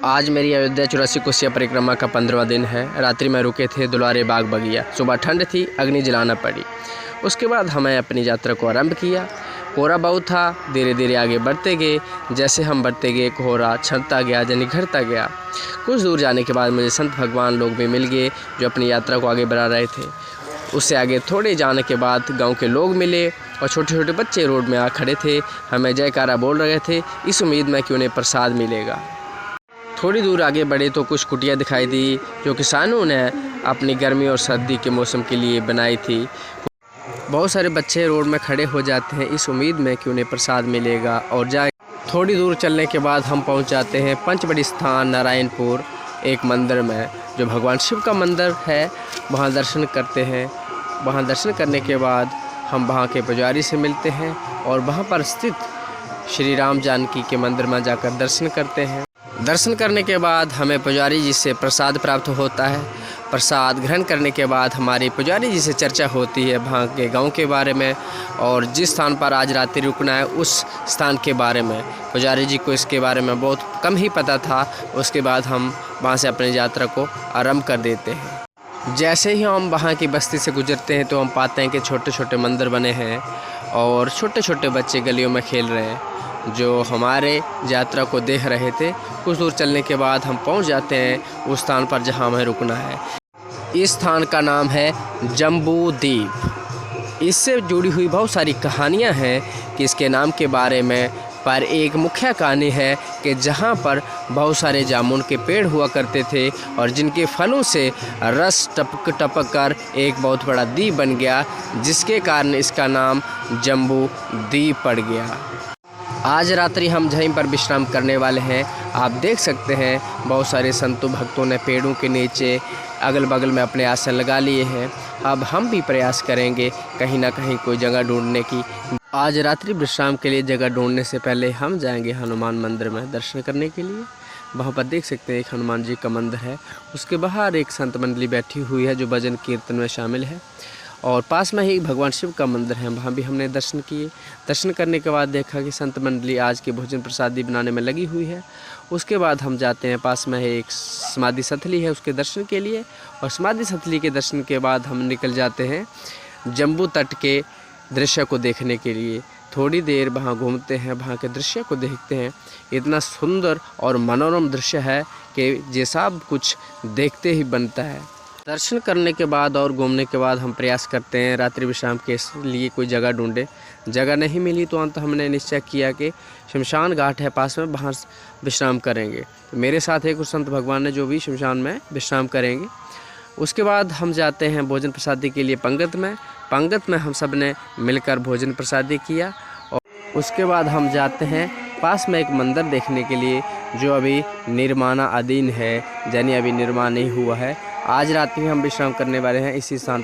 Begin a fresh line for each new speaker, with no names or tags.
आज मेरी अयोध्या 84 कोसिया परिक्रमा का 15वां दिन है। रात्रि में रुके थे दुलारे बाग बगिया। सुबह ठंड थी, अग्नि जलाना पड़ी। उसके बाद हमें अपनी यात्रा को आरंभ किया। कोहरा बहुत था, धीरे धीरे आगे बढ़ते गए। जैसे हम बढ़ते गए कोहरा छंटता गया, यानी घटता गया। कुछ दूर जाने के बाद मुझे संत भगवान लोग भी मिल गए जो अपनी यात्रा को आगे बढ़ा रहे थे। उससे आगे थोड़े जाने के बाद गांव के लोग मिले और छोटे छोटे बच्चे रोड में आ खड़े थे, हमें जयकारा बोल रहे थे, इस उम्मीद में कि उन्हें प्रसाद मिलेगा। थोड़ी दूर आगे बढ़े तो कुछ कुटिया दिखाई दी जो किसानों ने अपनी गर्मी और सर्दी के मौसम के लिए बनाई थी। बहुत सारे बच्चे रोड में खड़े हो जाते हैं इस उम्मीद में कि उन्हें प्रसाद मिलेगा और जाए। थोड़ी दूर चलने के बाद हम पहुंच जाते हैं पंचवटी स्थान नारायणपुर एक मंदिर में, जो भगवान शिव का मंदिर है। वहां दर्शन करते हैं। वहां दर्शन करने के बाद हम वहां के पुजारी से मिलते हैं और वहां पर स्थित श्री राम जानकी के मंदिर में जाकर दर्शन करते हैं। दर्शन करने के बाद हमें पुजारी जी से प्रसाद प्राप्त होता है। प्रसाद ग्रहण करने के बाद हमारी पुजारी जी से चर्चा होती है वहाँ के गांव के बारे में और जिस स्थान पर आज रात्रि रुकना है उस स्थान के बारे में। पुजारी जी को इसके बारे में बहुत कम ही पता था। उसके बाद हम वहाँ से अपनी यात्रा को आरंभ कर देते हैं। जैसे ही हम वहाँ की बस्ती से गुजरते हैं तो हम पाते हैं कि छोटे छोटे मंदिर बने हैं और छोटे छोटे बच्चे गलियों में खेल रहे हैं जो हमारे यात्रा को देख रहे थे। कुछ दूर चलने के बाद हम पहुंच जाते हैं उस स्थान पर जहां हमें रुकना है। इस स्थान का नाम है जम्बू द्वीप। इससे जुड़ी हुई बहुत सारी कहानियां हैं कि इसके नाम के बारे में, पर एक मुख्य कहानी है कि जहां पर बहुत सारे जामुन के पेड़ हुआ करते थे और जिनके फलों से रस टपक टपक कर एक बहुत बड़ा द्वीप बन गया, जिसके कारण इसका नाम जम्बू द्वीप पड़ गया। आज रात्रि हम यहीं पर विश्राम करने वाले हैं। आप देख सकते हैं बहुत सारे संतों भक्तों ने पेड़ों के नीचे अगल बगल में अपने आसन लगा लिए हैं। अब हम भी प्रयास करेंगे कहीं ना कहीं कोई जगह ढूंढने की। आज रात्रि विश्राम के लिए जगह ढूंढने से पहले हम जाएंगे हनुमान मंदिर में दर्शन करने के लिए। वहाँ पर देख सकते हैं एक हनुमान जी का मंदिर है। उसके बाहर एक संत मंडली बैठी हुई है जो भजन कीर्तन में शामिल है और पास में ही भगवान शिव का मंदिर है, वहाँ भी हमने दर्शन किए। दर्शन करने के बाद देखा कि संत मंडली आज के भोजन प्रसादी बनाने में लगी हुई है। उसके बाद हम जाते हैं, पास में एक समाधि स्थली है उसके दर्शन के लिए और समाधि स्थली के दर्शन के बाद हम निकल जाते हैं जम्बू तट के दृश्य को देखने के लिए। थोड़ी देर वहाँ घूमते हैं, वहाँ के दृश्य को देखते हैं। इतना सुंदर और मनोरम दृश्य है कि ये सब कुछ देखते ही बनता है। दर्शन करने के बाद और घूमने के बाद हम प्रयास करते हैं रात्रि विश्राम के लिए कोई जगह ढूंढे। जगह नहीं मिली तो अंत हमने निश्चय किया कि शमशान घाट है पास में, वहाँ विश्राम करेंगे। तो मेरे साथ एक संत भगवान ने जो भी शमशान में विश्राम करेंगे। उसके बाद हम जाते हैं भोजन प्रसादी के लिए पंगत में। पंगत में हम सब ने मिलकर भोजन प्रसादी किया और उसके बाद हम जाते हैं पास में एक मंदिर देखने के लिए जो अभी निर्माणाधीन है, यानी अभी निर्माण नहीं हुआ है। आज रात में हम विश्राम करने वाले हैं इसी स्थान।